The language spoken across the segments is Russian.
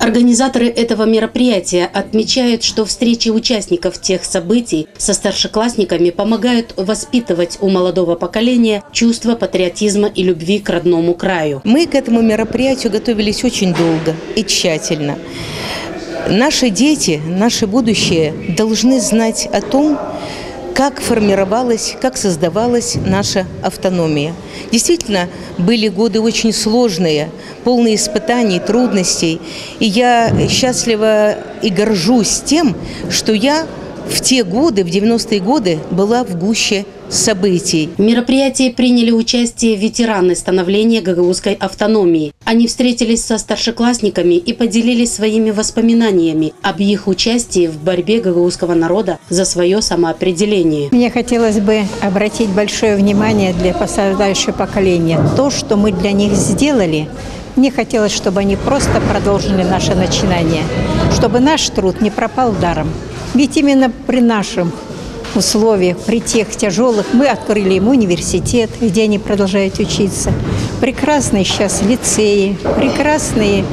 Организаторы этого мероприятия отмечают, что встречи участников тех событий со старшеклассниками помогают воспитывать у молодого поколения чувство патриотизма и любви к родному краю. Мы к этому мероприятию готовились очень долго и тщательно. Наши дети, наше будущее должны знать о том, как формировалась, как создавалась наша автономия. Действительно, были годы очень сложные, полные испытаний, трудностей. И я счастлива и горжусь тем, что я в те годы, в 90-е годы, была в гуще событий. В мероприятии приняли участие ветераны становления гагаузской автономии. Они встретились со старшеклассниками и поделились своими воспоминаниями об их участии в борьбе гагаузского народа за свое самоопределение. Мне хотелось бы обратить большое внимание для постаревшего поколения. То, что мы для них сделали, мне хотелось, чтобы они просто продолжили наше начинание, чтобы наш труд не пропал даром. Ведь именно при нашем условиях, при тех тяжелых, мы открыли им университет, где они продолжают учиться. Прекрасные сейчас лицеи, прекрасные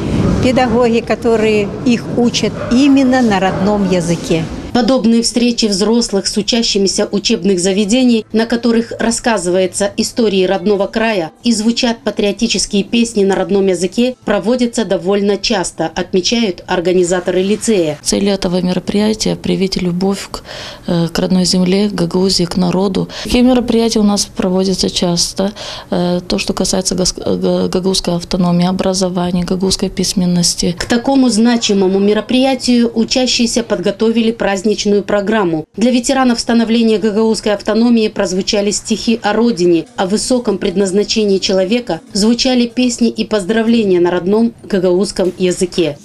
педагоги, которые их учат именно на родном языке. Подобные встречи взрослых с учащимися учебных заведений, на которых рассказывается истории родного края и звучат патриотические песни на родном языке, проводятся довольно часто, отмечают организаторы лицея. Цель этого мероприятия – привить любовь к родной земле, к Гагаузии, к народу. Такие мероприятия у нас проводятся часто. То, что касается гагаузской автономии, образования, гагаузской письменности. К такому значимому мероприятию учащиеся подготовили праздничную программу. Для ветеранов становления гагаузской автономии прозвучали стихи о родине, о высоком предназначении человека, звучали песни и поздравления на родном гагаузском языке.